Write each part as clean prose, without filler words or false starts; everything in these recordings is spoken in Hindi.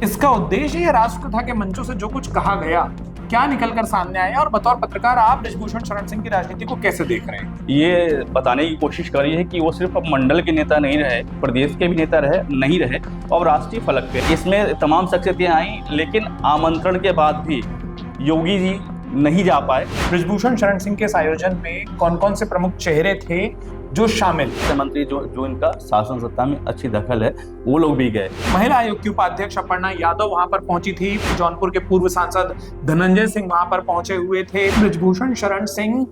इसका उद्देश्य या राष्ट्रकथा के मंचों से जो कुछ कहा गया क्या निकलकर सामने आया, और बतौर पत्रकार आप बृजभूषण शरण सिंह की राजनीति को कैसे देख रहे हैं? ये बताने की कोशिश कर रही है कि वो सिर्फ अब मंडल के नेता नहीं रहे, प्रदेश के भी नेता रहे नहीं रहे और राष्ट्रीय फलक पे इसमें तमाम शख्सियतें आई, लेकिन आमंत्रण के बाद भी योगी जी नहीं जा पाए। बृजभूषण शरण सिंह के इस आयोजन में कौन कौन से प्रमुख चेहरे थे जो शामिल? मंत्री जो इनका शासन सत्ता में अच्छी दखल है वो लोग भी गए। महिला आयोग की उपाध्यक्ष अपर्णा यादव वहां पर पहुंची थी। जौनपुर के पूर्व सांसद धनंजय सिंह वहां पर पहुंचे हुए थे। बृजभूषण शरण सिंह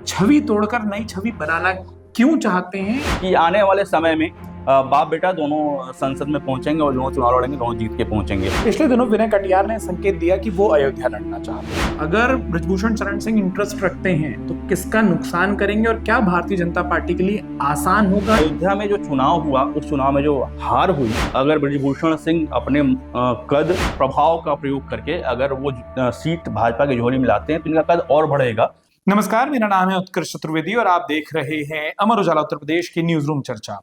छवि तोड़कर नई छवि बनाना क्यों चाहते हैं कि आने वाले समय में बाप बेटा दोनों संसद में पहुंचेंगे और दोनों चुनाव लड़ेंगे, दोनों जीत के पहुंचेंगे। पिछले दिनों विनय कटियार ने संकेत दिया कि वो अयोध्या लड़ना चाहते हैं। अगर बृजभूषण शरण सिंह इंटरेस्ट रखते हैं तो किसका नुकसान करेंगे और क्या भारतीय जनता पार्टी के लिए आसान होगा? अयोध्या में जो चुनाव हुआ, उस चुनाव में जो हार हुई, अगर बृजभूषण सिंह अपने कद प्रभाव का प्रयोग करके अगर वो सीट भाजपा की झोली में लाते हैं तो इनका कद और बढ़ेगा। नमस्कार, मेरा नाम है उत्कर्ष चतुर्वेदी और आप देख रहे हैं अमर उजाला उत्तर प्रदेश की न्यूज रूम चर्चा।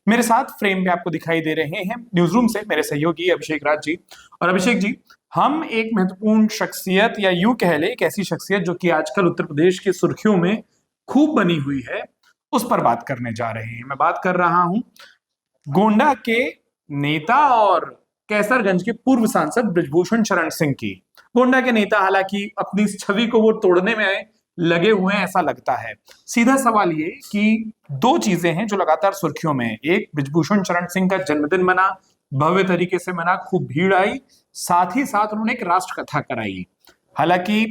मेरे साथ फ्रेम पे आपको दिखाई दे रहे हैं न्यूज रूम से मेरे सहयोगी अभिषेक राज जी। और अभिषेक जी, हम एक महत्वपूर्ण शख्सियत या यूं कह ले एक ऐसी शख्सियत जो कि आजकल उत्तर प्रदेश की सुर्खियों में खूब बनी हुई है, उस पर बात करने जा रहे हैं। मैं बात कर रहा हूं गोंडा के नेता और कैसरगंज के पूर्व सांसद बृजभूषण शरण सिंह की। गोंडा के नेता हालांकि अपनी इस छवि को वो तोड़ने में लगे हुए हैं ऐसा लगता है। सीधा सवाल ये कि दो चीजें हैं जो लगातार सुर्खियों में हैं। एक, बृजभूषण शरण सिंह का जन्मदिन मना, भव्य तरीके से मना, खूब भीड़ आई, साथ ही साथ उन्होंने एक राष्ट्र कथा कराई। हालांकि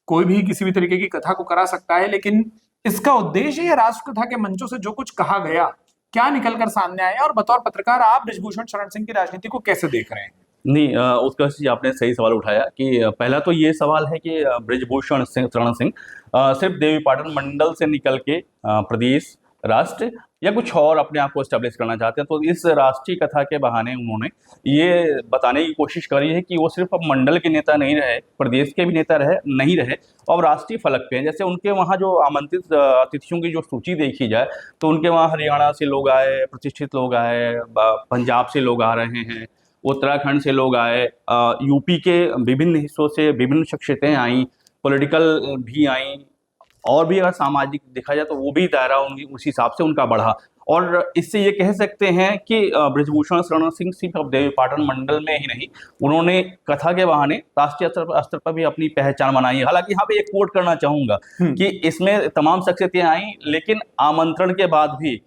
कोई भी किसी भी तरीके की कथा को करा सकता है, लेकिन इसका उद्देश्य या राष्ट्र कथा के मंचों से जो कुछ कहा गया क्या निकलकर सामने आया, और बतौर पत्रकार आप बृजभूषण शरण सिंह की राजनीति को कैसे देख रहे हैं? नहीं, उत्कर्ष जी, आपने सही सवाल उठाया कि पहला तो ये सवाल है कि बृजभूषण शरण सिंह सिर्फ देवीपाटन मंडल से निकल के प्रदेश, राष्ट्र या कुछ और अपने आप को एस्टेब्लिश करना चाहते हैं। तो इस राष्ट्रीय कथा के बहाने उन्होंने ये बताने की कोशिश करी है कि वो सिर्फ अब मंडल के नेता नहीं रहे, प्रदेश के भी नेता रहे नहीं रहे और राष्ट्रीय फलक पे हैं। जैसे उनके वहाँ जो आमंत्रित अतिथियों की जो सूची देखी जाए तो उनके वहाँ हरियाणा से लोग आए, प्रतिष्ठित लोग आए, पंजाब से लोग आ रहे हैं, उत्तराखंड से लोग आए, यूपी के विभिन्न हिस्सों से विभिन्न शख्सियतें आई, पॉलिटिकल भी आई, और भी अगर सामाजिक देखा जाए तो वो भी दायरा उस हिसाब से उनका बढ़ा। और इससे ये कह सकते हैं कि बृजभूषण शरण सिंह सिर्फ अब देवीपाटन मंडल में ही नहीं, उन्होंने कथा के बहाने राष्ट्रीय स्तर पर भी अपनी पहचान बनाई है। हालांकि यहाँ पे एक कोट करना चाहूंगा कि इसमें तमाम शख्सियतें आई, लेकिन आमंत्रण के बाद भी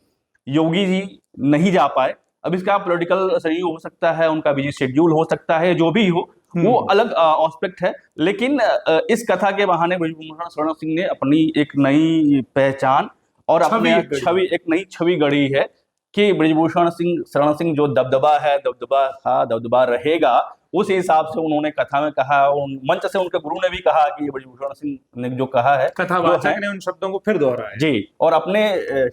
योगी जी नहीं जा पाए। अब इसका पॉलिटिकल शरीर हो सकता है, उनका बिजी शेड्यूल हो सकता है, जो भी हो वो अलग एस्पेक्ट है, लेकिन इस कथा के बहाने बृजभूषण शरण सिंह ने अपनी एक नई पहचान और अपने एक नई छवि गढ़ी है कि बृजभूषण शरण सिंह जो दबदबा है, दबदबा था, दबदबा रहेगा। उस हिसाब से उन्होंने कथा में कहा, मंच से उनके गुरु ने भी कहा कि बृजभूषण सिंह ने जो कहा है, कथावाचक ने उन शब्दों को फिर दोहराया जी, और अपने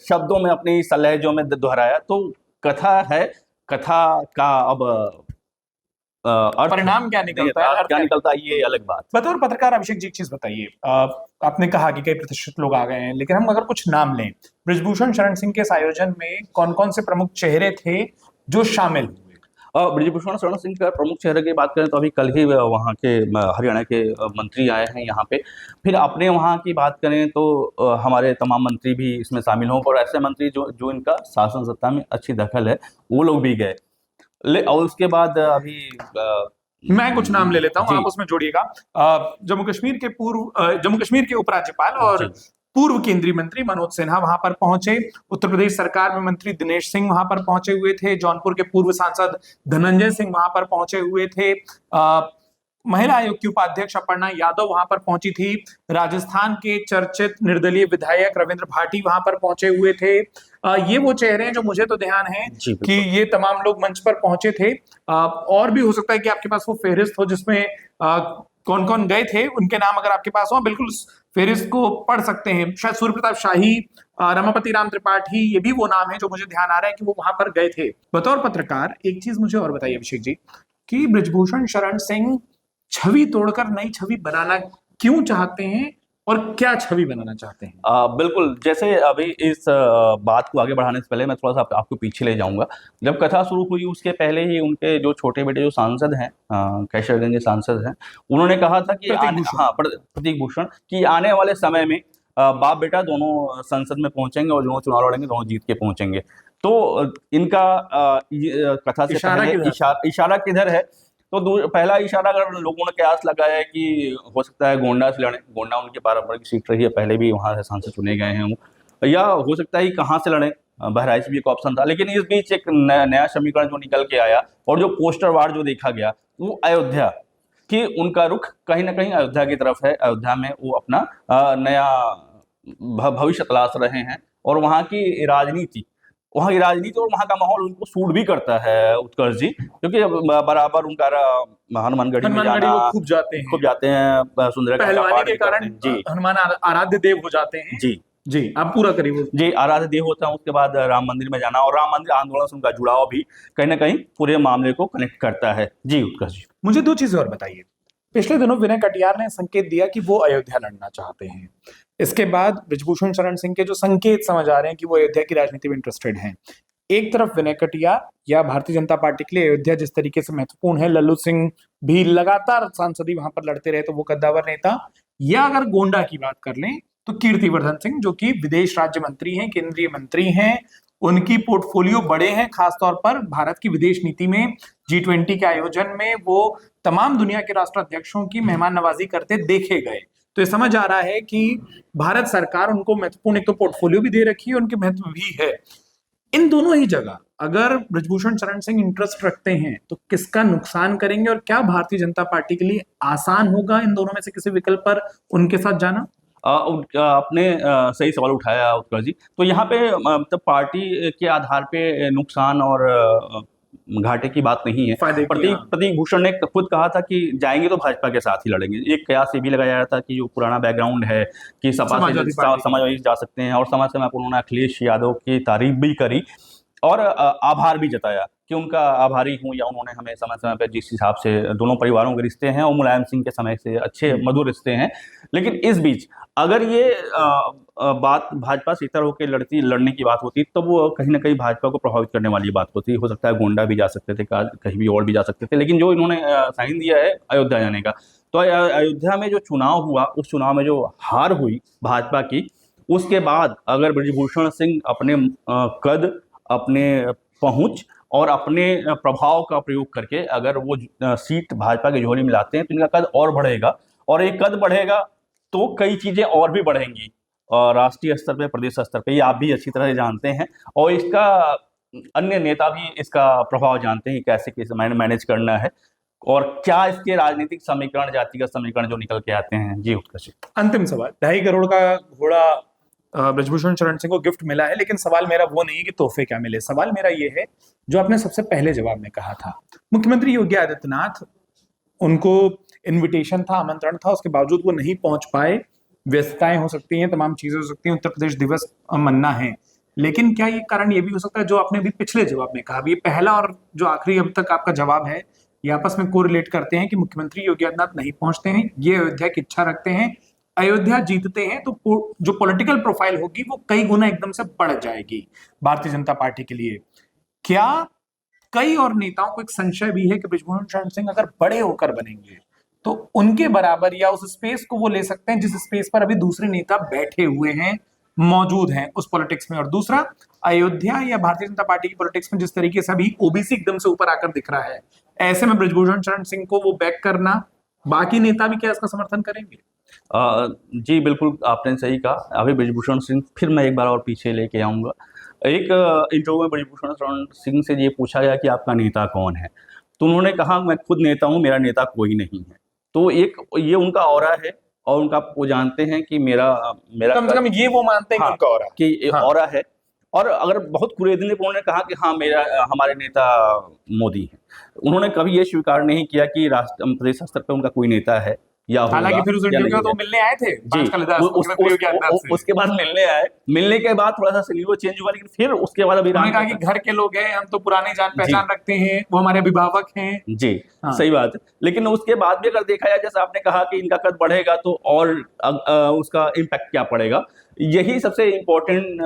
शब्दों में, अपनी लहजों में दोहराया। तो कथा है, कथा का अब परिणाम क्या निकलता है, ये अलग बात। बतौर पत्रकार अभिषेक जी एक चीज बताइए, आपने कहा कि कई प्रतिष्ठित लोग आ गए हैं, लेकिन हम अगर कुछ नाम लें, बृजभूषण शरण सिंह के इस आयोजन में कौन कौन से प्रमुख चेहरे थे जो शामिल हुए? बृजभूषण शरण सिंह का प्रमुख चेहरे की बात करें तो अभी कल ही वहाँ के हरियाणा के मंत्री आए हैं यहाँ पे। फिर अपने वहाँ की बात करें तो हमारे तमाम मंत्री भी इसमें शामिल हों, और ऐसे मंत्री जो इनका शासन सत्ता में अच्छी दखल है वो लोग भी गए। और उसके बाद अभी मैं कुछ नाम ले लेता हूं, आप उसमें जोड़िएगा। जम्मू कश्मीर के उपराज्यपाल और पूर्व केंद्रीय मंत्री मनोज सिन्हा वहां पर पहुंचे। उत्तर प्रदेश सरकार में मंत्री दिनेश सिंह वहां पर पहुंचे हुए थे। जौनपुर के पूर्व सांसद धनंजय सिंह वहां पर पहुंचे हुए थे। महिला आयोग की उपाध्यक्ष अपर्णा यादव वहां पर पहुंची थी। राजस्थान के चर्चित निर्दलीय विधायक रविंद्र भाटी वहां पर पहुंचे हुए थे। ये वो चेहरे हैं जो मुझे तो ध्यान है कि ये तमाम लोग मंच पर पहुंचे थे। और भी हो सकता है कि आपके पास वो फेहरिस्त हो जिसमें कौन कौन गए थे, उनके नाम अगर आपके पास हो, बिल्कुल फेहरिस्त को पढ़ सकते हैं। शायद सूर्य प्रताप शाही, रमापति राम त्रिपाठी, ये भी वो नाम है जो मुझे ध्यान आ रहा है कि वो वहां पर गए थे। बतौर पत्रकार एक चीज मुझे और बताइए अभिषेक जी कि बृजभूषण शरण सिंह छवि तोड़कर नई छवि बनाना क्यों चाहते हैं, और क्या छवि बनाना चाहते हैं? बिल्कुल, जैसे अभी इस बात को आगे बढ़ाने से पहले मैं थोड़ा सा आपको पीछे ले जाऊंगा। जब कथा शुरू हुई उसके पहले ही उनके जो छोटे बेटे जो सांसद हैं, कैशरगंज के सांसद हैं, उन्होंने कहा था कि प्रतीक भूषण। प्रतीक भूषण, कि आने वाले समय में बाप बेटा दोनों संसद में पहुंचेंगे और दोनों चुनाव लड़ेंगे, दोनों जीत के पहुंचेंगे। तो इनका कथा से इशारा पहले किधर? इशारा किधर है? तो पहला इशारा अगर लोगों ने कयास लगाया है कि हो सकता है गोंडा से लड़े, गोंडा उनकी पारंपरिक सीट रही है, पहले भी वहां से सांसद चुने गए हैं वो, या हो सकता है कि कहाँ से लड़े, बहराइच भी एक ऑप्शन था। लेकिन इस बीच एक नया समीकरण जो निकल के आया और जो पोस्टर वार जो देखा गया वो अयोध्या, कि उनका रुख कहीं ना कहीं अयोध्या की तरफ है। अयोध्या में वो अपना नया भविष्य तलाश रहे हैं, और वहाँ की राजनीति और वहाँ का माहौल उनको सूट भी करता है उत्कर्ष जी, क्योंकि बराबर उनका हनुमानगढ़ी में हनुमानगढ़ी जाना, वो खूब जाते हैं, खूब जाते हैं, सुंदरकांड का पहलवानी पाठ के भी करते कारण हैं। जी हनुमान आराध्य देव हो जाते हैं। जी जी, आप पूरा करिए वो। जी, आराध्य देव होता है। उसके बाद राम मंदिर में जाना, और राम मंदिर आंदोलन से उनका जुड़ाव भी कहीं ना कहीं पूरे मामले को कनेक्ट करता है। जी उत्कर्ष जी। मुझे दो चीजें और बताइए। पिछले दिनों विनय कटियार ने संकेत दिया कि वो अयोध्या लड़ना चाहते हैं। इसके बाद ब्रिजभूषण शरण सिंह के जो संकेत समझ आ रहे हैं कि वो अयोध्या की राजनीति में इंटरेस्टेड हैं। एक तरफ विनय कटियार या भारतीय जनता पार्टी के लिए अयोध्या जिस तरीके से महत्वपूर्ण है, लल्लू सिंह भी लगातार सांसदी वहां पर लड़ते रहे तो वो कद्दावर नेता, या अगर गोंडा की बात कर लें तो कीर्तिवर्धन सिंह जो कि विदेश राज्य मंत्री हैं, केंद्रीय मंत्री हैं, उनकी पोर्टफोलियो बड़े हैं, खासतौर पर भारत की विदेश नीति में G20 के आयोजन में वो तमाम दुनिया के राष्ट्राध्यक्षों की मेहमान नवाजी करते देखे गए। तो ये समझ आ रहा है कि भारत सरकार उनको महत्वपूर्ण एक तो पोर्टफोलियो भी दे रखी है, उनके महत्व भी है। इन दोनों ही जगह अगर ब्रिजभूषण शरण सिंह इंटरेस्ट रखते हैं तो किसका नुकसान करेंगे, और क्या भारतीय जनता पार्टी के लिए आसान होगा इन दोनों में से किसी विकल्प पर उनके साथ जाना? आपने सही सवाल उठाया उत्कर्ष जी। तो यहाँ पे मतलब पार्टी के आधार पे नुकसान और घाटे की बात नहीं है। फायदे की, प्रतीक हाँ। प्रतीक भूषण ने खुद कहा था कि जाएंगे तो भाजपा के साथ ही लड़ेंगे। एक कयास ये भी लगाया जा रहा था कि जो पुराना बैकग्राउंड है कि सपा समाजवादी से पार्टी। समाजवादी जा सकते हैं, और समाज से उन्होंने अखिलेश यादव की तारीफ भी करी और आभार भी जताया कि उनका आभारी हूं, या उन्होंने हमें समय समय पर जिस हिसाब से दोनों परिवारों के रिश्ते हैं और मुलायम सिंह के समय से अच्छे मधुर रिश्ते हैं। लेकिन इस बीच अगर ये बात भाजपा से इतर होकर लड़ने की बात होती तो वो कहीं ना कहीं भाजपा को प्रभावित करने वाली बात होती। हो सकता है गोंडा भी जा सकते थे, कहीं भी और भी जा सकते थे, लेकिन जो इन्होंने साइन दिया है अयोध्या जाने का, तो अयोध्या में जो चुनाव हुआ उस चुनाव में जो हार हुई भाजपा की, उसके बाद अगर ब्रिजभूषण सिंह अपने कद, अपने पहुंच और अपने प्रभाव का प्रयोग करके अगर वो सीट भाजपा की झोली में लाते हैं तो इनका कद और बढ़ेगा, और एक कद बढ़ेगा तो कई चीजें और भी बढ़ेंगी, और राष्ट्रीय स्तर पे, प्रदेश स्तर पे, ये आप भी अच्छी तरह से जानते हैं, और इसका अन्य नेता भी इसका प्रभाव जानते हैं कैसे कैसे मैनेज करना है, और क्या इसके राजनीतिक समीकरण, जातिगत समीकरण जो निकल के आते हैं। जी उत्कर्ष। अंतिम सवाल। 2.5 करोड़ का घोड़ा ब्रिजभूषण शरण सिंह को गिफ्ट मिला है, लेकिन सवाल मेरा वो नहीं कि तोहफे क्या मिले। सवाल मेरा ये है जो आपने सबसे पहले जवाब में कहा था, मुख्यमंत्री योगी आदित्यनाथ, उनको इनविटेशन था, आमंत्रण था, उसके बावजूद वो नहीं पहुंच पाए। व्यस्तताएं हो सकती हैं, तमाम चीजें हो सकती हैं, उत्तर प्रदेश दिवस मन्ना है, लेकिन क्या ये कारण ये भी हो सकता है जो आपने अभी पिछले जवाब में कहा, ये पहला और जो आखिरी अब तक आपका जवाब है, ये आपस में कोरिलेट करते हैं कि मुख्यमंत्री योगी आदित्यनाथ नहीं पहुंचते हैं, ये अयोध्या की इच्छा रखते हैं, अयोध्या जीतते हैं तो जो पॉलिटिकल प्रोफाइल होगी वो कई गुना एकदम से बढ़ जाएगी भारतीय जनता पार्टी के लिए। क्या कई और नेताओं को एक संशय भी है कि ब्रिजभूषण शरण सिंह अगर बड़े होकर बनेंगे तो उनके बराबर या उस स्पेस को वो ले सकते हैं जिस स्पेस पर अभी दूसरे नेता बैठे हुए हैं, मौजूद हैं उस पॉलिटिक्स में। और दूसरा, अयोध्या या भारतीय जनता पार्टी की पॉलिटिक्स में जिस तरीके से अभी ओबीसी एकदम से ऊपर आकर दिख रहा है, ऐसे में ब्रिजभूषण शरण सिंह को वो बैक करना, बाकी नेता भी क्या इसका समर्थन करेंगे? जी बिल्कुल, आपने सही कहा। अभी ब्रिजभूषण सिंह, फिर मैं एक बार और पीछे लेके आऊँगा। एक इंटरव्यू में ब्रिजभूषण शरण सिंह से ये पूछा गया कि आपका नेता कौन है, तो उन्होंने कहा मैं खुद नेता हूँ, मेरा नेता कोई नहीं है। तो एक ये उनका ऑरा है, और उनका वो जानते हैं कि मेरा कम से कम ये वो मानते हैं कि उनका ऑरा कि ऑरा है। और अगर बहुत कुरेदने पर उन्होंने कहा कि हाँ हमारे नेता मोदी हैं। उन्होंने कभी ये स्वीकार नहीं किया कि प्रदेश स्तर पर उनका कोई नेता है। या होगा हालांकि फिर उस या इंटरव्यू नहीं में तो है। मिलने आए थे जी, भास्कर दास मुख्यमंत्री योगी आदित्यनाथ से। उसके बाद मिलने आए, मिलने के बाद थोड़ा सा सिनेरियो चेंज हुआ, लेकिन फिर उसके बाद अभी उन्होंने कहा कि राम घर के लोग हैं, हम तो पुरानी जान जी पहचान रखते हैं, वो हमारे अभिभावक हैं। जी हाँ। सही बात है। लेकिन उसके बाद भी अगर देखा जाए, जैसा आपने कहा कि इनका कद बढ़ेगा तो और उसका इम्पैक्ट क्या पड़ेगा, यही सबसे इम्पोर्टेंट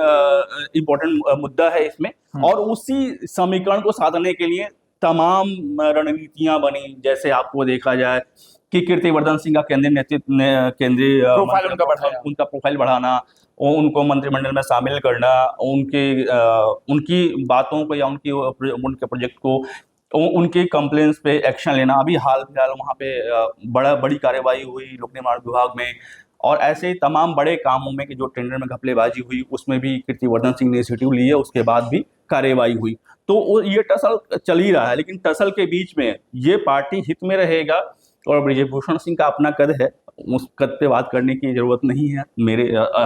मुद्दा है इसमें। और उसी समीकरण को साधने के लिए तमाम रणनीतियां बनी। जैसे आपको देखा जाए कि कीर्तिवर्धन सिंह का केंद्रीय नेतृत्व केंद्रीय प्रोफाइल उनका बढ़ाया। उनका प्रोफाइल बढ़ाना, उनको मंत्रिमंडल में शामिल करना, उनकी बातों को या उनके प्रोजेक्ट को, उनके कंप्लेंट्स पे एक्शन लेना। अभी हाल फिलहाल वहाँ पे बड़ी कार्रवाई हुई लोक निर्माण विभाग में, और ऐसे ही तमाम बड़े कामों में कि जो टेंडर में घपलेबाजी हुई उसमें भी कीर्तिवर्धन सिंह ने इनिशिएटिव लिया, उसके बाद भी कार्रवाई हुई। तो ये टसल चल ही रहा है, लेकिन टसल के बीच में ये पार्टी हित में रहेगा। और ब्रिजेभूषण सिंह का अपना कद है, उस कद पे बात करने की जरूरत नहीं है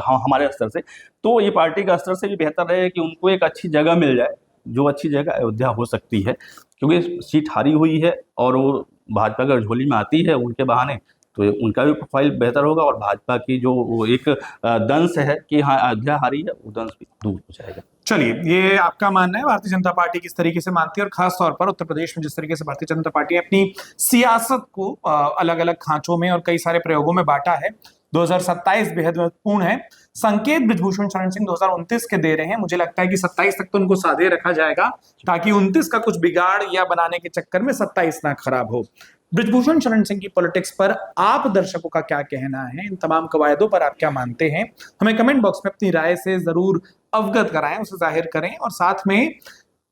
हमारे स्तर से। तो ये पार्टी का स्तर से भी बेहतर रहेगा कि उनको एक अच्छी जगह मिल जाए, जो अच्छी जगह अयोध्या हो सकती है, क्योंकि सीट हारी हुई है और वो भाजपा की झोली में आती है उनके बहाने, तो उनका भी प्रोफाइल बेहतर होगा। और भाजपा की जो वो एक दंश है कि हाँ अयोध्या हारी है, वो दंश भी दूर हो जाएगा। चलिए, ये आपका मानना है, भारतीय जनता पार्टी किस तरीके से मानती है, और खास तौर पर उत्तर प्रदेश में जिस तरीके से भारतीय जनता पार्टी ने अपनी सियासत को अलग अलग खांचों में और कई सारे प्रयोगों में बांटा है। 2027 बेहद महत्वपूर्ण है। संकेत ब्रिजभूषण शरण सिंह 2029 के दे रहे हैं। मुझे लगता है कि 27 तक तो उनको साधे रखा जाएगा, ताकि 29 का कुछ बिगाड़ या बनाने के चक्कर में 27 ना खराब हो। ब्रिजभूषण शरण सिंह की पॉलिटिक्स पर आप दर्शकों का क्या कहना है, इन तमाम कवायदों पर आप क्या मानते हैं, हमें कमेंट बॉक्स में अपनी राय से जरूर अवगत कराएं, उसे जाहिर करें। और साथ में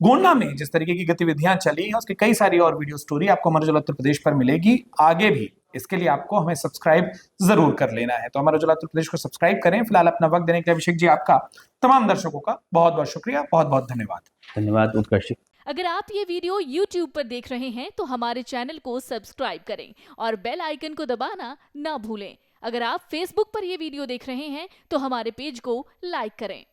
गोंडा में जिस तरीके की गतिविधियां चली हैं उसकी कई सारी और वीडियो स्टोरी आपको अमर उजाला उत्तर प्रदेश पर मिलेगी आगे भी। इसके लिए आपको हमें सब्सक्राइब जरूर कर लेना है। तो अमर उजाला उत्तर प्रदेश को सब्सक्राइब करें। फिलहाल अपना वक्त देने के लिए अभिषेक जी आपका तमाम दर्शकों का बहुत बहुत शुक्रिया, बहुत बहुत धन्यवाद। धन्यवाद उत्कर्ष। अगर आप ये वीडियो YouTube पर देख रहे हैं तो हमारे चैनल को सब्सक्राइब करें और बेल आइकन को दबाना ना भूलें। अगर आप Facebook पर ये वीडियो देख रहे हैं तो हमारे पेज को लाइक करें।